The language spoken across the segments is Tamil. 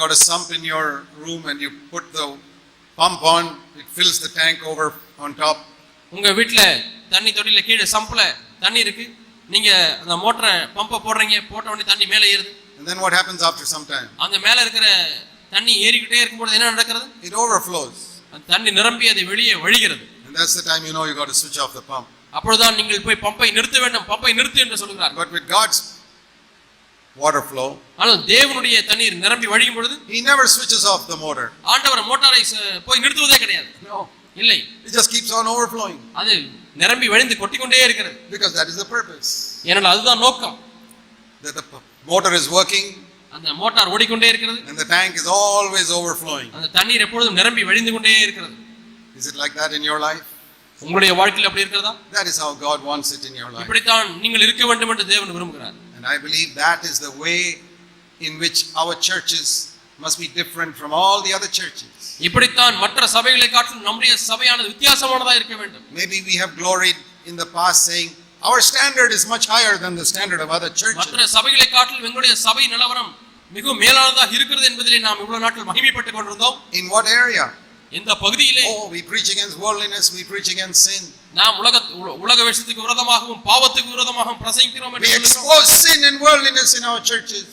got a sump in your room and you put the pump on, it fills the tank over on top. உங்க வீட்ல தண்ணி தொட்டில கீழ சம்ப்ல தண்ணி இருக்கு, நீங்க அந்த மோட்டரை பம்ப போடுறீங்க, போட்ட உடனே தண்ணி மேலே ஏறுது. And then what happens after some time? அந்த மேல இருக்கிற தண்ணி ஏறிக்கிட்டே இருக்கும்போது என்ன நடக்கிறது? It overflows. அந்த தண்ணி நிரம்பி அது வெளியே வழிகிறது. And that's the time you know you got to switch off the pump. அப்பொழுதுதான் நீங்கள் போய் பம்பை நிறுத்த வேண்டும், பம்பை நிறுத்து என்று சொல்கிறார். But with God's water flow, ஆனால் தேவனுடைய தண்ணீர் நிரம்பி வழியும் பொழுது he never switches off the motor. ஆண்டவர் மோட்டாரை போய் நிறுத்துவதே கிடையாது. No, இல்லை, it just keeps on overflowing. அது நிரம்பி வழிந்து கொட்டிக்கொண்டே இருக்கிறது. Because that is the purpose. ஏனென்றால் அதுதான் நோக்கம். That the motor is working, அந்த மோட்டார் ஓடிக்கொண்டே இருக்கிறது, and the tank is always overflowing. அந்த தண்ணீர் எப்பொழுதும் நிரம்பி வழிந்து கொண்டே இருக்கிறது. Is it like that in your life? உங்களுடைய வாழ்க்கையில் அப்படி இருக்கிறதா? That is how God wants it in your life. இப்படித்தான் நீங்கள் இருக்க வேண்டும் என்று தேவன் விரும்புகிறார். And I believe that is the way in which our churches must be different from all the other churches. இப்படித்தான் மற்ற சபைகளை காட்டிலும் நம்முடைய சபையானது வித்தியாசமானதா இருக்க வேண்டும். Maybe we have gloried in the past saying our standard is much higher than the standard of other churches. மற்ற சபைகளை காட்டிலும் எங்களுடைய சபை நிலவரம் மிகவும் மேலானதாக இருக்கிறது என்பதிலே நாம் இவ்வளவு நாட்கள் மகிமைப்பட்டுக் கொண்டிருந்தோம். In what area? இந்த பகுதியிலே we preach against worldliness, we preach against sin. நாம் உலக வேஷத்துக்கு விரோதமாகவும் பாவத்துக்கு விரோதமாகவும் பிரசங்கிக்கிறோம் என்று we expose sin and worldliness in our churches.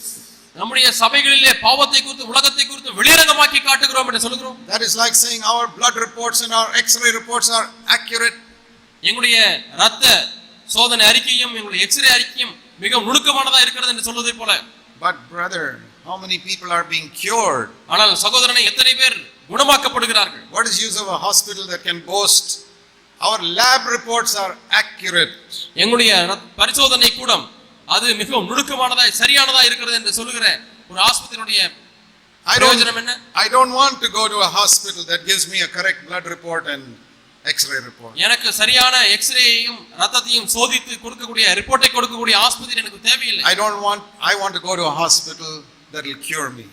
நம்முடைய சபைகளிலே பாவத்தை குறித்து உலகத்தை குறித்து வெளிரங்கமாக்கி காட்டுகிறோம் என்று சொல்கிறோம். That is like saying our blood reports and our x-ray reports are accurate. எங்களுடைய இரத்த சோதனை அறிக்கையும் எங்களுடைய எக்ஸ்ரே அறிக்கையும் மிகவும் நுணுக்கமானதா இருக்கிறது என்று சொல்வதை போல. But brother, how many people are being cured? ஆனால் சகோதரனே, எத்தனை பேர் குணமாக்கப்படுகிறார்கள்? What is use of a hospital that can boast our lab reports are accurate? எங்களுடைய பரிசோதனை கூடம் அது மிகவும் நுணுக்கமானதா சரியானதா இருக்கிறது என்று சொல்லுகிற ஒரு ஆஸ்பத்திரியுடைய பிரயோஜனம் என்ன? I don't want to go to a hospital that gives me a correct blood report and x-ray report. எனக்கு சரியான எக்ஸ்ரேயையும் ரத்தத்தையும் சோதித்து கொடுக்கக்கூடிய ரிப்போர்ட்டை கொடுக்கக்கூடிய ஆஸ்பத்திரி எனக்கு தேவையில்லை. I want to go to a hospital that will cure me.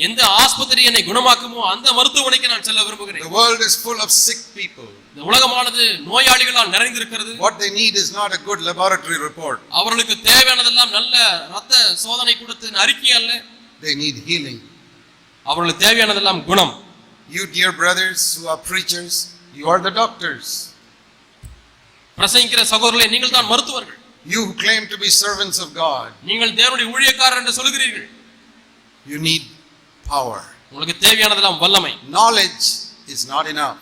எந்த ஆஸ்பத்திரி என்னை குணமாக்குமோ அந்த மருத்துவமனைக்கு நான் செல்ல விரும்புகிறேன். The world is full of sick people. இந்த உலகமானது நோயாளிகளால் நிறைந்திருக்கிறது. What they need is not a good laboratory report. அவர்களுக்கு தேவையானதெல்லாம் நல்ல இரத்த சோதனை கொடுத்த அறிக்கை அல்ல. They need healing. அவர்களுக்கு தேவையானதெல்லாம் குணம். You dear brothers who are preachers, you are the doctors. பிரசங்கிக்கிற சகோதரர்களே, நீங்கள் தான் மருத்துவர்கள். You who claim to be servants of God. நீங்கள் தேவனுடைய ஊழியக்காரர் என்று சொல்கிறீர்கள். You need power. உங்களுக்கு தேவையானதெல்லாம் வல்லமை. Knowledge is not enough.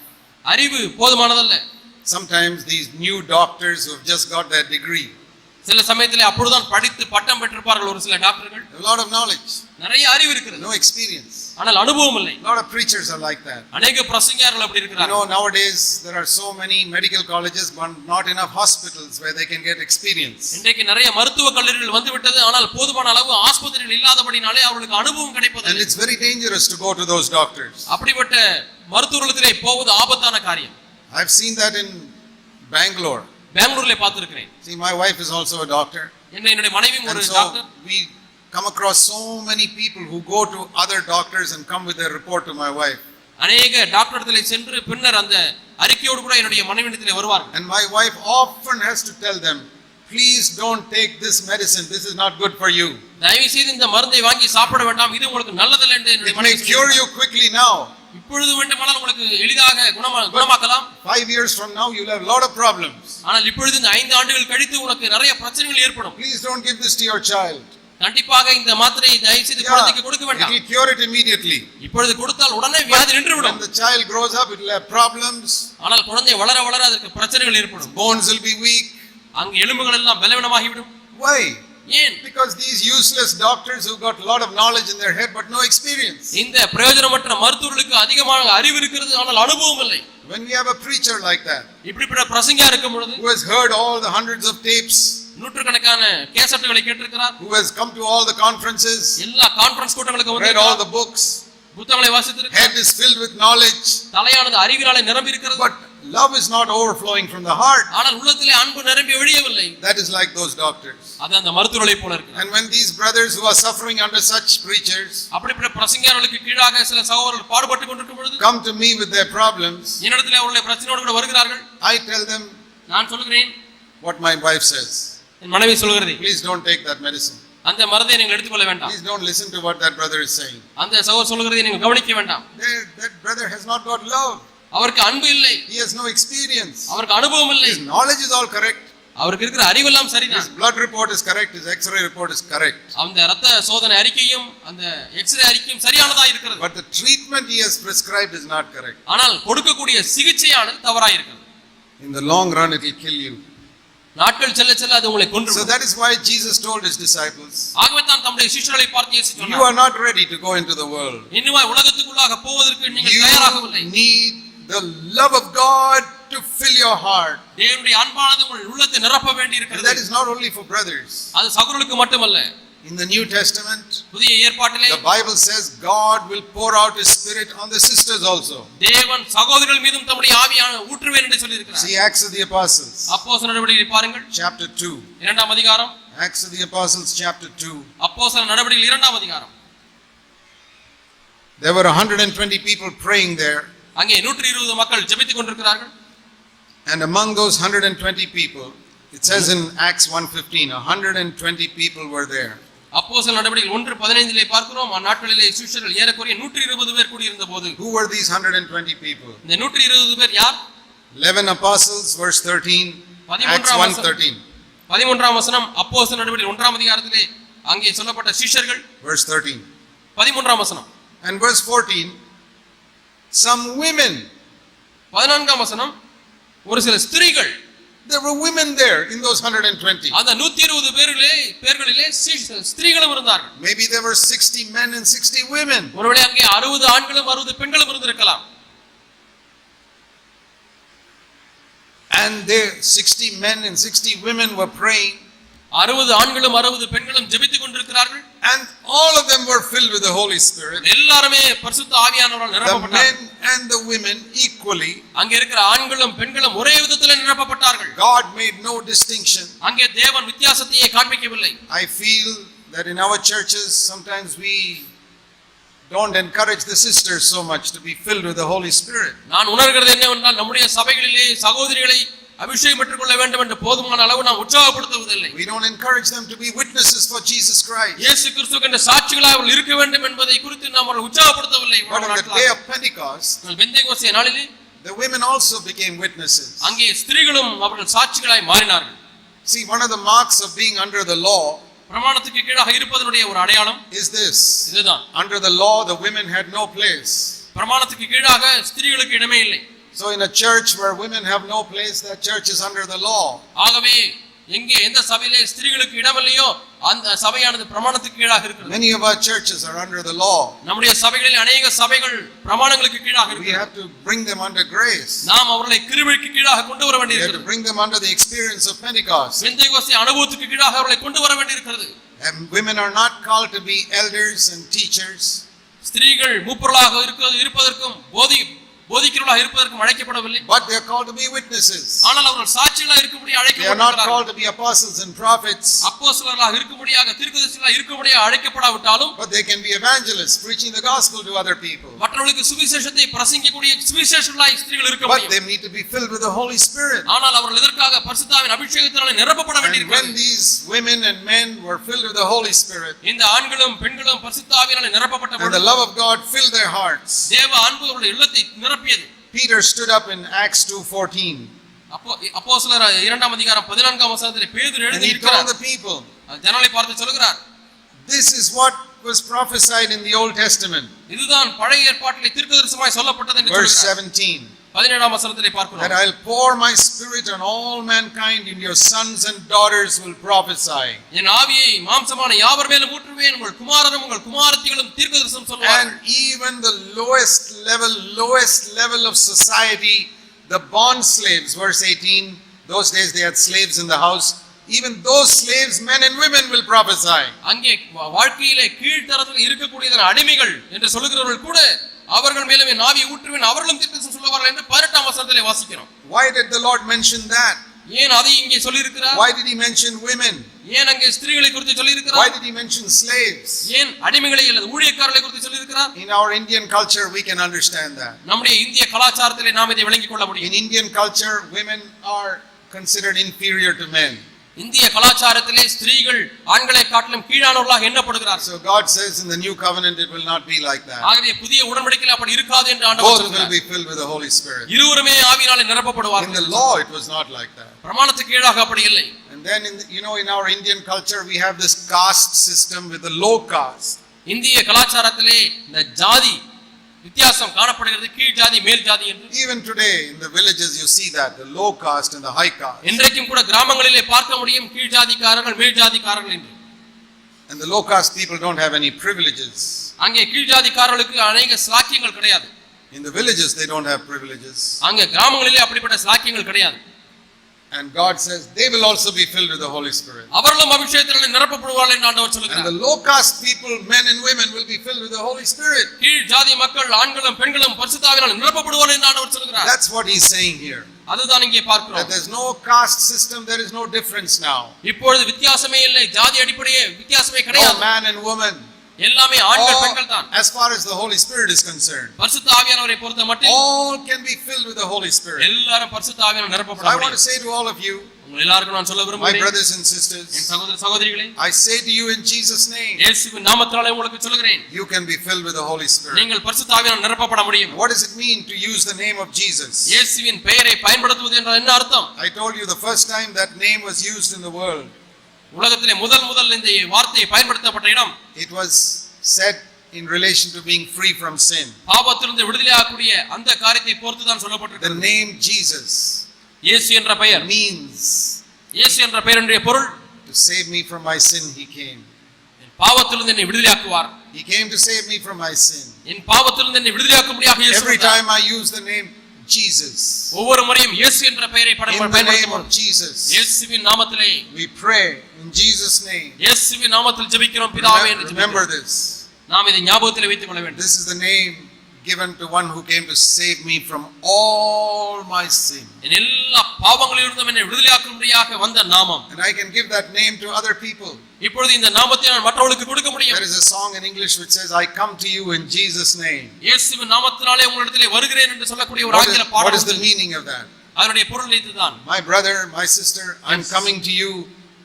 அறிவு போதுமானதல்ல. Sometimes these new doctors who have just got their degree, சில சமயத்திலே அப்பொழுதுதான் படித்து பட்டம் பெற்றிருப்பார்கள் ஒரு சில டாக்டர்கள். a lot of knowledge, நிறைய அறிவு இருக்கிறது, no experience. ஆனால் அனுபவம் இல்லை. A lot of preachers are like that. அநேக பிரசங்கியார்கள் அப்படி இருக்கிறார்கள். You know, nowadays there are so many medical colleges but not enough hospitals where they can get experience. இன்றைக்கு நிறைய மருத்துவ கல்லூரிகள் வந்து விட்டது, ஆனால் போதுமான அளவு ஆஸ்பத்திரிகள் இல்லாதபடினாலே அவர்களுக்கு அனுபவம் கிடைப்பதில்லை. And it's very dangerous to go to those doctors. அப்படிப்பட்ட மருத்துவர்களுக்கு போவது ஆபத்தான காரியம். I've seen that in Bangalore. பெங்களூர்ல பார்த்திருக்கிறேன். See, my wife is also a doctor. என்னுடைய மனைவியும் ஒரு doctor. We come across so many people who go to other doctors and come with their report to my wife. அநேக டாக்டர்களிடத்தில் சென்று பின்னர் அந்த அறிக்கையோடு கூட என்னுடைய மனைவியிடத்தில் வருவார்கள். And my wife often has to tell them, please don't take this medicine, this is not good for you. தயவு செய்து இந்த மருந்தை வாங்கி சாப்பிட வேண்டாம், இது உங்களுக்கு நல்லதல்ல என்று என்னுடைய மனைவி சொல்லுவார். It may cure you quickly now. இப்பொழுது வேண்டுமானால் உங்களுக்கு எளிதாக குணமாக்கலாம். 5 years from now you'll have a lot of problems. ஆனால் இப்பொழுது இந்த 5 ஆண்டுகள் கழித்து உனக்கு நிறைய பிரச்சனைகள் ஏற்படும். Please don't give this to your child. கண்டிப்பாக இந்த மாத்திரையை தயவு செய்து குழந்தைக்கு கொடுக்க வேண்டாம். It will cure it immediately. இப்பொழுது கொடுத்தால் உடனே வியாதி நின்றுவிடும். When the child grows up it will have problems. ஆனால் குழந்தை வளர வளர அதற்கு பிரச்சனைகள் ஏற்படும். Bones will be weak. அங்க எலும்புகள் எல்லாம் பலவீனமாகிவிடும். Why? ஏன்? Because these useless doctors who got a lot of knowledge in their head but no experience. இந்த பிரயோஜனமற்ற மருத்துவர்களுக்கு அதிகமான அறிவு இருக்கிறது, ஆனால் அனுபவம் இல்லை. When we have a preacher like that, இப்படிப்பட்ட பிரசங்கியா இருக்கும் பொழுது, who has heard all the hundreds of tapes, நூற்றுக்கணக்கான கேசட்டுகளை கேட்டிருக்கிறார், who has come to all the conferences, எல்லா கான்ஃபரன்ஸ் கூட்டங்களுக்கு வந்து read all the books, புத்தகங்களை வாசித்திருக்கிறார், head is filled with knowledge, தலையானது அறிவினாலே நிரம்பி இருக்கிறது, but love is not overflowing from the heart. ஆனால் உள்ளத்திலே அன்பு நிரம்பி வெளியவில்லை. That is like those doctors. அது அந்த மருத்துவர்களை போல இருக்கு. And when these brothers who are suffering under such preachers, அப்படிப்பட்ட பிரசங்கியார்களுக்கு கீழாக சில சகோதரர்கள் பாடுபட்டு கொண்டிருக்கும் பொழுது, come to me with their problems, என்னிடத்திலே அவர்களுடைய பிரச்சனையோடு கூட வருகிறார்கள். I tell them, நான் சொல்கிறேன் what my wife says. என் மனைவி சொல்கிறது, please don't take that medicine. அந்த மருந்தை நீங்கள் எடுத்துக்கொள்ள வேண்டாம். Please don't listen to what that brother is saying. அந்த சகோதரர் சொல்கிறதை நீங்கள் கவனிக்க வேண்டாம். That brother has not got love. அவருக்கு அன்பு இல்லை. He has no experience. அவருக்கு அனுபவம் இல்லை. His knowledge is all correct. அவருக்கு இருக்கிற அறிவெல்லாம் சரிதான். His blood report is correct. His X-ray report is correct. அந்த இரத்த சோதனை அறிக்கையும் அந்த எக்ஸ்ரே அறிக்கையும் சரியானதா இருக்கிறது. But the treatment he has prescribed is not correct. ஆனால் கொடுக்கக்கூடிய சிகிச்சையானது தவறாய் இருக்கிறது. In the long run it will kill you. நாட்கள் செல்ல செல்ல அது உங்களை கொன்றுவிடும். So that is why Jesus told his disciples, ஆகவே தான் தம்முடைய சீஷர்களை பார்த்து இயேசு சொன்னார், you are not ready to go into the world. இன்னும் உலகத்துக்குள்ளாக போவதற்கு நீங்கள் தயாராகவில்லை. You need the love of God to fill your heart. தேவனுடைய அன்பானது உங்கள் உள்ளத்தை நிரப்ப வேண்டியிருக்கிறது. That is not only for brothers. அது சகோதரர்களுக்கு மட்டுமல்ல. In the New Testament, புதிய ஏற்பாட்டிலே the Bible says God will pour out his spirit on the sisters also. தேவன் சகோதரர்கள் மீதும் தம்முடைய ஆவியை ஊற்றுவேன் என்று சொல்லி இருக்கிறார். See Acts of the Apostles. அப்போஸ்தலர் நடவடிக்கைகளை பாருங்கள். Chapter 2. இரண்டாம் அதிகாரம். Acts of the Apostles chapter 2. அப்போஸ்தலர் நடவடிக்கைகள் இரண்டாம் அதிகாரம். There were 120 people praying there. அங்கே 120 மக்கள் ஜெபித்துக் கொண்டிருக்கிறார்கள். And among those 120 people, it says in Acts 1:15, 120 people were there. அப்போஸ்தலர் நடவடிக்கைகள் 1:15 பார்க்கிறோம். அந்நாட்களிலே சீஷர்கள் ஏறக்குறைய 120 பேர் கூடி இருந்தபோது. Who were these 120 people? இந்த 120 பேர் யார்? 11 apostles, verse 13. Acts 1:13. 13ஆம் வசனம் அப்போஸ்தலர் நடவடிக்கைகள் 1ஆம் அதிகாரத்திலே அங்கே சொல்லப்பட்ட சீஷர்கள். Verse 13. 13ஆம் வசனம். And verse 14, some women. 14ஆம் வசனம் ஒரு சில ஸ்திரீகள். There were women there in those 120. அந்த 120 பேர்களிலே ஸ்திரீகளும் இருந்தார்கள். Maybe there were 60 men and 60 women. ஒருவேளை அங்கே 60 ஆண்களும் 60 பெண்களும் இருந்திருக்கலாம். And there 60 men and 60 women were praying. 60 ஆண்களும் 60 பெண்களும் ஜெபித்துக் கொண்டிருக்கிறார்கள். And all of them were filled with the Holy Spirit. எல்லாரும் பரிசுத்த ஆவியானவரால் நிரப்பப்பட்டார்கள். The men and the women equally. அங்கே இருக்கிற ஆண்களும் பெண்களும் ஒரே விதத்திலே நிரப்பப்பட்டார்கள். God made no distinction. அங்கே தேவன் வித்தியாசத்தையே காண்பிக்கவில்லை. I feel that in our churches sometimes we don't encourage the sisters so much to be filled with the Holy Spirit. நான் உணர்கிறது என்னவென்றால் நம்முடைய சபைகளிலே சகோதரிகளை அபிஷேகம் பெற்றுக்கொள்ள வேண்டும் என்று போதுமான அளவு நாம் உற்சாகப்படுத்துவதில்லை. We don't encourage them to be witnesses for Jesus Christ. இயேசு கிறிஸ்துவுக்கு சாட்சிகளாக அவர்கள் இருக்க வேண்டும் என்பதை குறித்து நாம் அவர்களை உற்சாகப்படுத்தவில்லை. But on the day of Pentecost, Pentecost நாளிலே the women also became witnesses. அங்கே ஸ்திரீகளும் அவர்கள் சாட்சிகளாய் மாறினார்கள். See, one of the marks of being under the law, பிரமாணத்துக்கு கீழாக இருப்பதனுடைய ஒரு அடையாளம் is this. இதுதான். Under the law the women had no place. பிரமாணத்துக்கு கீழாக ஸ்திரீகளுக்கு இடமே இல்லை. So in a church where women have no place, that church is under the law. ஆகவே எங்கே எந்த சபையிலே ஸ்திரீகளுக்கு இடமில்லையோ அந்த சபையானது பிரமாணத்துக்கு கீழாக இருக்கிறது. Many of our churches are under the law. நம்முடைய சபைகளில் अनेक சபைகள் பிரமாணங்களுக்கு கீழாக We இருக்கிறது. have to bring them under grace. நாம் அவர்களை கிருபைக்கு கீழாக கொண்டு வர We have to வேண்டியிருக்கிறது. bring them under the experience of Pentecost. Pentecost அனுபவத்துக்கு கீழாக அவர்களை கொண்டு வர வேண்டியிருக்கிறது. And women are not called to be elders and teachers. ஸ்திரீகள் மூப்பர்களாக இருப்பதற்கும் போதிக்கிறவர்களாக இருப்பதற்கும் அழைக்கப்படவில்லை. But they are called to be witnesses. ஆனால் அவர்கள் சாட்சிகளாக இருக்கும்படி They are not அழைக்கப்பட்டிருக்கிறார்கள். called to be apostles and prophets. அப்போஸ்தலர்களாக இருக்கும்படியாக தீர்க்கதரிசிகளாக இருக்கும்படியாக அழைக்கப்படாவிட்டாலும் But they can be evangelists preaching the gospel to other people. மற்றவர்களுக்கு சுவிசேஷத்தை பிரசங்கிக்கக்கூடிய சுவிசேஷகர்களாய் ஸ்திரீகள் இருக்க But முடியும். they need to be filled with the Holy Spirit. ஆனால் அவர்கள் இதற்காக பரிசுத்தாவின் அபிஷேகத்தினாலே நிரப்பப்பட And when வேண்டியிருக்கிறது. these women and men were filled with the Holy Spirit, இந்த ஆண்களும் பெண்களும் பரிசுத்தாவினாலே நிரப்பப்பட்ட and the பொழுது love of God filled their hearts, தேவ அன்பு அவருடைய உள்ளத்தை நிரப்பியது. Peter stood up in Acts 2:14 அப்போஸ்தலர் 2ஆம் அதிகாரம் 14ஆம் வசனத்திலே பேதுரு and எழுதி he இருக்கிறார். told the people, ஜனங்களை பார்த்து சொல்கிறார், this is what was prophesied in the Old Testament. இதுதான் பழைய ஏற்பாட்டிலே தீர்க்கதரிசனமாய் சொல்லப்பட்டது என்று Verse சொல்கிறார். 17, 17ஆம் வசனத்திலே that பார்க்கிறோம். I'll pour my spirit on all mankind, and your sons and daughters will prophesy. என் ஆவியை மாம்சமான யாவர் மேலும் ஊற்றுவேன், உங்கள் குமாரரும் உங்கள் குமாரத்திகளும் தீர்க்கதரிசனம் சொல்வார்கள். And even the lowest level of society, the bond slaves, verse 18, those days they had slaves in the house, even those slaves, men and women, will prophesy. அங்கே வாழ்க்கையிலே கீழ்த்தரத்தில் இருக்கக்கூடியதான அடிமைகள் என்று சொல்லுகிறவர்கள் கூட அவர்கள் மேலும் என் ஆவியை ஊற்றுவேன், அவர்களும் தீர்க்கதரிசனம் சொல்வார்கள் என்று 18ஆம் வசனத்திலே வாசிக்கிறோம். Why did the Lord mention that? ஏன் அதை இங்கே சொல்லி இருக்கிறார்? Why did he mention women? ஏன் அங்கே ஸ்திரீகளை குறித்து சொல்லி Why இருக்கிறார்? did he mention slaves? ஏன் அடிமைகளை அல்லது ஊழியக்காரர்களை குறித்து சொல்லி இருக்கிறார்? In our Indian culture we can understand that. நம்முடைய இந்திய கலாச்சாரத்திலே நாம் இதை விளங்கிக் கொள்ள In முடியும். Indian culture women are considered inferior to men. இந்திய கலாச்சாரத்திலே ஸ்திரீகள் ஆண்களை காட்டிலும் கீழானவர்களாக எண்ணப்படுகிறார்கள். So God says in the new covenant it will not be like that. ஆகவே புதிய உடன்படிக்கையில் அப்படி இருக்காது என்று ஆண்டவர் Both will சொல்கிறார். be filled with the Holy Spirit. இருவருமே ஆவியினாலே In நிரப்பப்படுவார்கள். the law it was not like that. பிரமாணத்துக்கு கீழாக அப்படி இல்லை. And then in our Indian culture we have this caste system with the low caste. இந்திய கலாச்சாரத்திலே இந்த ஜாதி வித்தியாசம் காணப்படுகிறது, கீழ் ஜாதி மேல் ஜாதி என்று. Even today in the villages you see that, the low caste and the high caste. இன்றைக்கும் கூட கிராமங்களிலே பார்க்க முடியும் கீழ் ஜாதிக்காரர்கள் மேல் ஜாதிக்காரர்கள் என்று. And the low caste people don't have any privileges. அங்கே கீழ் ஜாதிக்காரர்களுக்கு अनेक சாக்கியங்கள் கிடையாது. In the villages they don't have privileges. அங்கே கிராமங்களிலே அப்படிப்பட்ட சாக்கியங்கள் கிடையாது. And God says they will also be filled with the Holy Spirit. அவர்களும் அபிஷேகத்தினாலே நிரப்பப்படுவார்கள் என்று ஆண்டவர் And சொல்கிறார். the low caste people, men and women, will be filled with the Holy Spirit. கீழ் ஜாதி மக்கள் ஆண்களும் பெண்களும் பரிசுத்த ஆவியினாலே நிரப்பப்படுவார்கள் என்று ஆண்டவர் சொல்கிறார். That's what he's saying here. அதுதான் இங்கே That பார்க்கிறோம். there's no caste system, there is no difference now. இப்பொழுது வித்தியாசமே இல்லை, ஜாதி அடிப்படையே வித்தியாசமே No கிடையாது. man and woman. எல்லாமே ஆண்கள் பெண்கள் தான். As far as the Holy Spirit is concerned, பரிசுத்த ஆவியானவரை பொறுத்த மட்டும் all can be filled with the Holy Spirit. எல்லாரும் பரிசுத்த ஆவியானவரால் நிரப்பப்பட I want to முடியும். say to all of you, உங்கள் எல்லாருக்கும் நான் சொல்ல my விரும்புகிறேன், brothers and என் sisters, சகோதர சகோதரிகளே, I say to you in Jesus' name, இயேசுவின் நாமத்தினாலே உங்களுக்கு சொல்கிறேன், you can be filled with the Holy Spirit. நீங்கள் பரிசுத்த ஆவியானவரால் நிரப்பப்பட முடியும். What does it mean to use the name of Jesus? இயேசுவின் பெயரை பயன்படுத்துவது என்றால் என்ன அர்த்தம்? I told you the first time that name was used in the world, உலகத்திலே முதல் இந்த வார்த்தை பயன்படுத்தப்பட்ட இடம் it was said in relation to being free from sin. பாவத்திலிருந்து விடுதலையாகக்கூடிய அந்த காரியத்தை பொறுத்து தான் The சொல்லப்பட்டிருக்கிறது. name Jesus இயேசு என்ற பெயர், means இயேசு என்ற பெயருடைய பொருள் to save me from my sin he came. பாவத்திலிருந்து என்னை விடுதலையாக்குவார். He came to save me from my sin. என் பாவத்திலிருந்து என்னை விடுதலையாக்கும்படியாக இயேசு Every வந்தார். time I use the name Jesus, ஒவ்வொரு முறையும் இயேசு என்ற பெயரை in the name பயன்படுத்துவோம். of Jesus, இயேசுவின் நாமத்திலே, we pray in Jesus' name. இயேசுவின் நாமத்தில் ஜெபிக்கிறோம் பிதாவே என்று Remember ஜெபிக்கிறோம். this. நாம் இதை ஞாபகத்தில் வைத்துக் கொள்ள வேண்டும். This is the name given to one who came to save me from all my sin. என் எல்லா பாவங்களிலிருந்தும் என்னை விடுதலையாக்கும்படியாக வந்த நாமம். And I can give that name to other people. இப்பொழுது இந்த நாமத்தை நான் மற்றவர்களுக்கு கொடுக்க முடியும். There is a song in English which says, I come to you in Jesus' name. இயேசுவின் நாமத்தினாலே உங்களிடத்திலே வருகிறேன் என்று சொல்லக்கூடிய ஒரு ஆங்கில What பாடல் is the உண்டு. meaning of that? அதனுடைய பொருள் இதுதான். My brother, my sister, I'm Yes. coming to you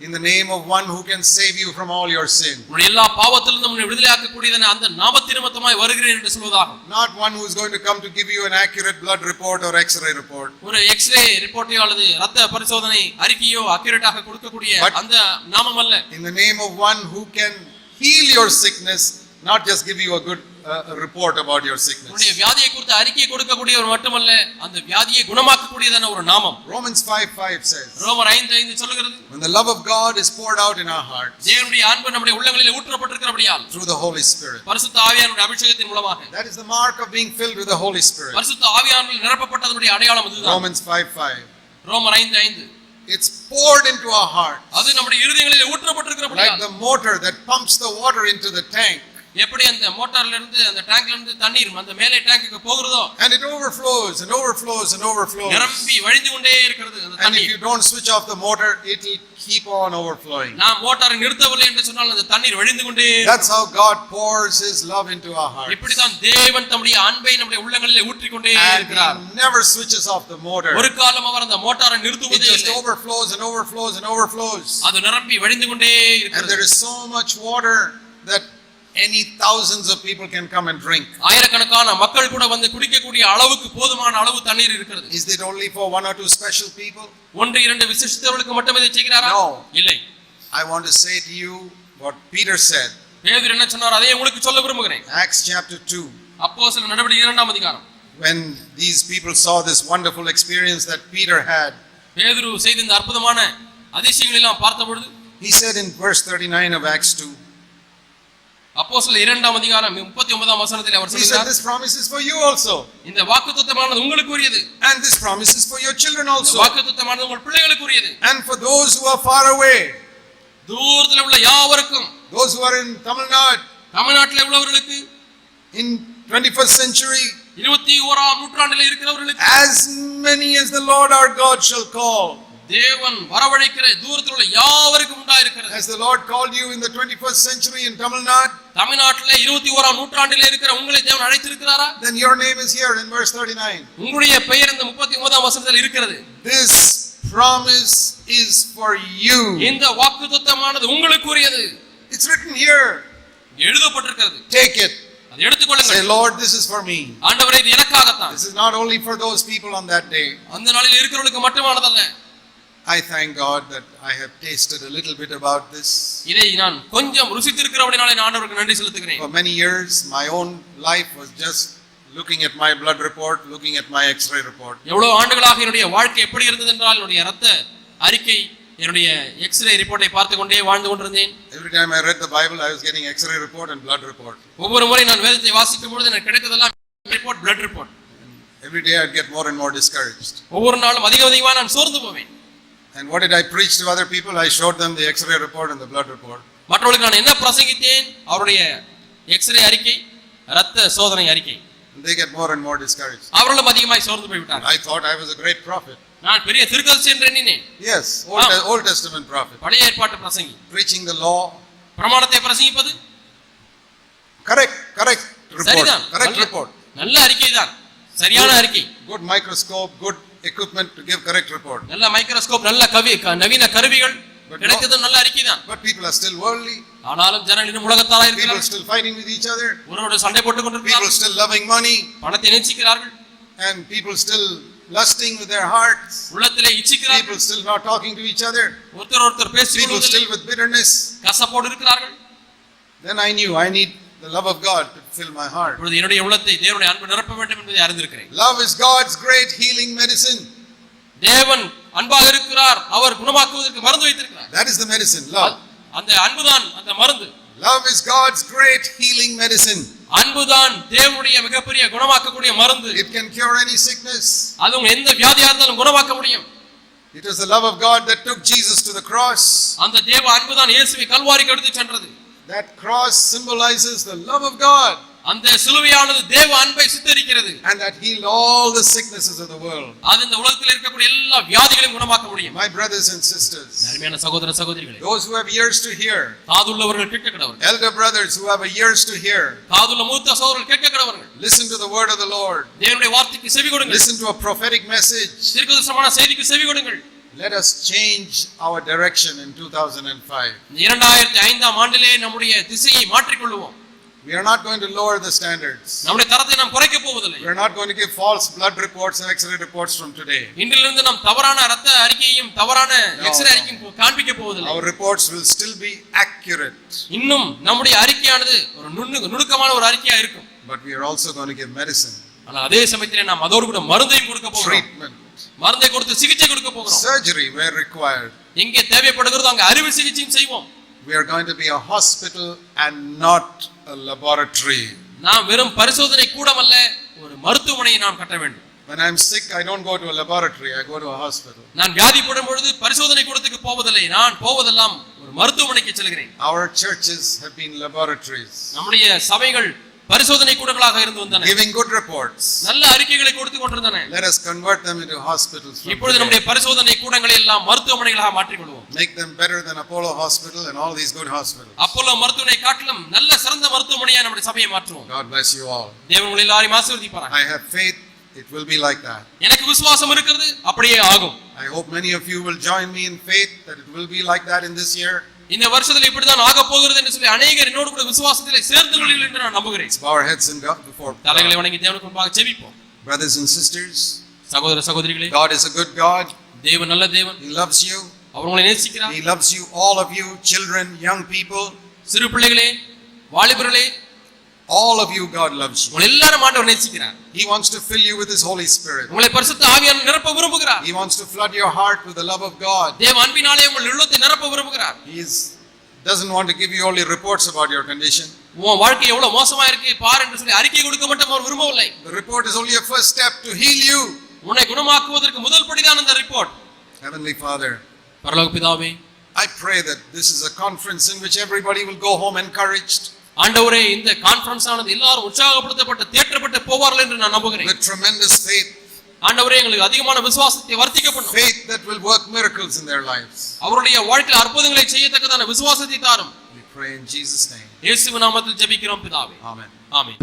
in the name of one who can save you from all your sin. உங்களுடைய எல்லா பாவத்திலிருந்தும் உன்னை விடுதலையாக்கக்கூடியதான அந்த நாமத்தின் நிமித்தமாய் வருகிறேன் என்று சொல்வதாகும். Not one who is going to come to give you an accurate blood report or x-ray report. ஒரு எக்ஸ்ரே ரிப்போர்ட்டையோ அல்லது ரத்த பரிசோதனை அறிக்கையோ அக்யூரேட்டாக கொடுக்கக்கூடிய But- அந்த நாமம் அல்ல. In the name of one who can heal your sickness, not just give you a good report about your sickness. உன்னுடைய வியாதியை குறித்து அறிக்கை கொடுக்கக்கூடியவர் மட்டுமல்ல, அந்த வியாதியை குணமாக்கக்கூடியதான ஒரு நாமம். Romans 5:5 says, ரோமர் 5:5 சொல்லுகிறது, when the love of God is poured out in our hearts தேவனுடைய அன்பு நம்முடைய உள்ளங்களிலே ஊற்றப்பட்டிருக்கிறபடியால் through the Holy Spirit. பரிசுத்த ஆவியானவருடைய அபிஷேகத்தின் மூலமாக That is the mark of being filled with the Holy Spirit. பரிசுத்த ஆவியானவரால் நிரப்பப்பட்டதனுடைய அடையாளம் இதுதான். Romans 5:5. ரோமர் 5:5 It's poured into our heart அது நம்முடைய இருதயங்களிலே like ஊற்றப்பட்டிருக்கிறபடியால் the motor that pumps the water into the tank எப்படி அந்த மோட்டார்ல இருந்து அந்த டேங்க்ல இருந்து தண்ணீர் அந்த மேலே டேங்குக்கு போகிறதோ and it overflows and overflows and overflows. நிரம்பி வழிந்து கொண்டே இருக்கிறது அந்த And if தண்ணீர். you don't switch off the motor, it will keep on overflowing. நாம் மோட்டாரை நிறுத்தவில்லை என்று சொன்னால் அந்த தண்ணீர் வழிந்து கொண்டே That's how God pours His love into our hearts. இப்படிதான் தேவன் தம்முடைய அன்பை நம்முடைய உள்ளங்களிலே ஊற்றிக்கொண்டே And இருக்கிறார். He never switches off the motor. ஒரு காலம் அவர் அந்த மோட்டாரை It நிறுத்துவதே just இல்லை. overflows and overflows and overflows. அது நிரம்பி வழிந்து கொண்டே And இருக்கிறது. there is so much water that any thousands of people can come and drink. ஆயிரக்கணக்கான மக்கள் கூட வந்து குடிக்கக்கூடிய அளவுக்கு போதுமான அளவு தண்ணீர் இருக்கிறது. Is it only for one or two special people? ஒன்று இரண்டு விசிஷ்டர்களுக்கு மட்டுமே இதை செய்கிறாரா? No. இல்லை. I want to say to you what Peter said. பேதுரு என்ன சொன்னார் அதை உங்களுக்கு சொல்ல விரும்புகிறேன். Acts chapter 2. அப்போஸ்தலர் நடவடிக்கை 2ஆம் அதிகாரம். When these people saw this wonderful experience that Peter had, பேதுரு செய்த இந்த அற்புதமான அதிசயங்களை எல்லாம் பார்த்தபொழுது he said in verse 39 of Acts 2, அப்போஸ்தலர் 2ஆம் அதிகாரம் 39ஆம் வசனத்தில் அவர் he said, சொல்கிறார், this promise is for you also, இந்த வாக்குத்தத்தமானது உங்களுக்கு உரியது. and this promise is for your children இந்த also, வாக்குத்தத்தமானது உங்கள் பிள்ளைகளுக்கு உரியது. and for those who are far away, தூரத்தில் உள்ள யாவருக்கும், those who are in Tamil Nadu, தமிழ்நாட்டில் உள்ளவர்களுக்கு, in 21st century, 21ஆம் நூற்றாண்டில் இருக்கிறவர்களுக்கு, as many as the Lord our God shall call. தேவன் வரவழைக்கிற தூரத்தில் உள்ள யாவருக்கும் உண்டாயிருக்கிறது. Has the Lord called you in the 21st century in Tamil Nadu? தமிழ்நாட்டில் 21ஆம் நூற்றாண்டில் இருக்கிற உங்களை தேவன் அழைத்திருக்கிறாரா? Then your name is here in verse 39. உங்களுடைய பெயர் இந்த 39ஆம் வசனத்தில் இருக்கிறது. This promise is for you. இந்த வாக்குத்தத்தமானது உங்களுக்குரியது. It's written here. எழுதப்பட்டிருக்கிறது. Take it. அதை எடுத்துக்கொள்ளுங்கள். Say, Lord, this is for me. ஆண்டவரே இது எனக்காகத்தான். This is not only for those people on that day. அந்த நாளில் இருக்கிறவர்களுக்கு மட்டுமானதல்ல. I thank God that I have tasted a little bit about this. இதை நான் கொஞ்சம் ருசித்திருக்கிறபடியால் நான் ஆண்டவருக்கு நன்றி செலுத்துகிறேன். For many years my own life was just looking at my blood report, looking at my x-ray report. எவ்வளவு ஆண்டுகளாக என்னுடைய வாழ்க்கை எப்படி இருந்தது என்றால் என்னுடைய இரத்த அறிக்கை என்னுடைய எக்ஸ்ரே ரிப்போர்ட்டை பார்த்து கொண்டே வாழ்ந்து கொண்டிருந்தேன். Every time I read the Bible I was getting x-ray report and blood report. ஒவ்வொரு முறை நான் வேதத்தை வாசிக்கும் பொழுது எனக்கு கிடைத்ததெல்லாம் report, blood report. Every day I'd get more and more discouraged. ஒவ்வொரு நாளும் அதிகமாக நான் சோர்ந்து போவேன். And what did I preach to other people? I showed them the x-ray report and the blood report. மற்றவர்களுக்கு நான் என்ன பிரசங்கித்தேன்? அவருடைய எக்ஸ்ரே அறிக்கை, இரத்த சோதனை அறிக்கை. And they get more and more discouraged. அவர்களும் அதிகமாக சோர்ந்து போய் விட்டார்கள். I thought I was a great prophet. நான் பெரிய தீர்க்கதரிசி என்று எண்ணினேன். Yes, Old Testament prophet. பழைய ஏற்பாட்டு பிரசங்கி. Preaching the law. பிரமாணத்தை பிரசங்கிப்பது correct report. சரிதான். Correct report. நல்ல அறிக்கை தான். சரியான அறிக்கை. Good microscope, good equipment to give correct report. நல்ல மைக்ரோஸ்கோப், நல்ல நவீன கருவிகள் கிடைத்தது, நல்ல அறிக்கை தான். But people are still worldly. ஆனாலும் ஜனங்கள் இன்னும் உலகத்தாராய் People இருக்கிறார்கள். still fighting with each other. ஒருவரோடு சண்டை போட்டுக் People கொண்டிருக்கிறார்கள். still loving money. பணத்தை நேசிக்கிறார்கள். And people still lusting with their hearts. உள்ளத்திலே இச்சிக்கிறார்கள். People still not talking to each other. ஒருத்தர் பேசிக் People கொள்வதில்லை. still with bitterness. கசப்போடு இருக்கிறார்கள். Then I knew I need the love of God to fill my heart. இப்பொழுது என்னுடைய உள்ளத்தை தேவனுடைய அன்பு நிரப்ப வேண்டும் என்பதை அறிந்திருக்கிறேன். Love is God's great healing medicine. தேவன் அன்பாக இருக்கிறார். அவர் குணமாக்குவதற்கு மருந்து வைத்திருக்கிறார். That is the medicine, love. அந்த அன்புதான் அந்த மருந்து. Love is God's great healing medicine. அன்புதான் தேவனுடைய மிகப்பெரிய குணமாக்கக்கூடிய மருந்து. It can cure any sickness. அது உங்க எந்த வியாதியா இருந்தாலும் குணமாக்க முடியும். It was the love of God that took Jesus to the cross. அந்த தேவ அன்புதான் இயேசுவை கல்வாரிக்கு எடுத்துச் சென்றது. That cross symbolizes the love of God. அந்த சிலுவையானது தேவ அன்பை சித்தரிக்கிறது. And that healed all the sicknesses of the world. அது இந்த உலகத்தில் இருக்கக்கூடிய எல்லா வியாதிகளையும் குணமாக்க முடியும். My brothers and sisters, அருமையான சகோதர சகோதரிகளே, those who have ears to hear, காதுள்ளவர்கள் கேட்க கடவர்கள். elder brothers who have ears to hear, காதுள்ள மூத்த சகோதரர்கள் கேட்க கடவர்கள். listen to the word of the Lord. தேவனுடைய வார்த்தைக்கு செவி கொடுங்கள். Listen to a prophetic message. தீர்க்கதரிசனமான செய்திக்கு செவி கொடுங்கள். Let us change our direction in 2005. 2005 ஆண்டிலே நம்முடைய திசையை மாற்றிக் கொள்வோம். We are not going to lower the standards. நம்முடைய தரத்தை நாம் குறைக்க போவதில்லை. We are not going to give false blood reports and x-ray reports from today. இன்றிலிருந்து நாம் தவறான இரத்த அறிக்கையையும் தவறான எக்ஸ்ரே அறிக்கையும் காண்பிக்க போவதில்லை. Our reports will still be accurate. இன்னும் நம்முடைய அறிக்கையானது ஒரு நுணுக்கமான ஒரு அறிக்கையா இருக்கும். But we are also going to give medicine. ஆனால் அதே சமயத்திலே நாம் அதோடு கூட மருந்தையும் கொடுக்க போகிறோம். Treatment. மருந்தை கொடுத்து சிகிச்சை கொடுக்க போகிறோம். Surgery where required. எங்கே தேவைப்படுகிறதோ அங்கே அறுவை சிகிச்சையும் செய்வோம். We are going to be a hospital and not a laboratory. நாம் வெறும் பரிசோதனை கூடமல்ல, ஒரு மருத்துவமனையை நாம் கட்ட வேண்டும். When I am sick, I don't go to a laboratory, I go to a hospital. நான் வியாதிப்படும் பொழுது பரிசோதனை கூடத்துக்கு போவதில்லை, நான் போவதெல்லாம் ஒரு மருத்துவமனைக்கு செல்கிறேன். Our churches have been laboratories. நம்முடைய சபைகள் பரிசோதனை கூடங்களாக இருந்து வந்தன. Giving good reports. நல்ல அறிக்கைகளை கொடுத்து கொண்டிருந்தன. Let us convert them into hospitals. இப்பொழுது நம்முடைய பரிசோதனை கூடங்களை எல்லாம் மருத்துவமனைகளாக மாற்றிக் கொள்வோம். Make them better than Apollo Hospital and all these good hospitals. Apollo மருத்துவமனை காட்டிலும் நல்ல சிறந்த மருத்துவமனையா நம்முடைய சபையை மாற்றுவோம். God bless you all. தேவன் உங்களை எல்லாரையும் ஆசீர்வதிப்பாராக. I have faith it will be like that. எனக்கு விசுவாசம் இருக்கிறது, அப்படியே ஆகும். I hope many of you will join me in faith that it will be like that in this year. இந்த வருஷத்துல இப்படிதான் ஆக போகிறது என்று சொல்லி அநேகர் என்னோடு கூட விசுவாசத்திலே சேர்ந்து கொள்வீர்கள் என்று நான் நம்புகிறேன். Bow our heads and God before God. தலைகளை வணங்கி தேவனுக்கு முன்பாக ஜெபிப்போம். Brothers and sisters, சகோதர சகோதரிகளே, God is a good God. தேவன் நல்ல தேவன். He loves you. அவர் உங்களை நேசிக்கிறார். He loves you, all of you, children, young people. சிறு பிள்ளைகளே, வாலிபர்களே, all of you God loves you. உங்களை எல்லாரும் ஆண்டவர் நேசிக்கிறார். He wants to fill you with His Holy Spirit. உங்களை பரிசுத்த ஆவியால் நிரப்ப விரும்புகிறார். He wants to flood your heart with the love of God. தேவ அன்பினாலே உங்கள் உள்ளத்தை நிரப்ப விரும்புகிறார். He doesn't want to give you only reports about your condition. உன் வாழ்க்கை எவ்வளவு மோசமா இருக்கு பார் என்று சொல்லி அறிக்கை கொடுக்க மட்டும் அவர் விரும்பவில்லை. The report is only a first step to heal you. உன்னை குணமாக்குவதற்கு முதல் படிதான் இந்த ரிப்போர்ட். Heavenly Father, பரலோக பிதாவே, I pray that this is a conference in which everybody will go home encouraged. ஆண்டவரே, இந்த கான்ஃபரன்ஸ் ஆனது எல்லாரும் உற்சாகப்படுத்தப்பட்டு தேற்றப்பட்டு போவார்கள் என்று நான் நம்புகிறேன். With tremendous faith. ஆண்டவரே, எங்களுக்கு அதிகமான விசுவாசத்தை வர்த்திக்க பண்ணும். Faith that will work miracles in their lives. அவருடைய வாழ்க்கையில் அற்புதங்களை செய்யத்தக்கதான விசுவாசத்தை தாரும். We pray in Jesus' name. இயேசுவின் நாமத்தில் ஜெபிக்கிறோம் பிதாவே. Amen. ஆமென்.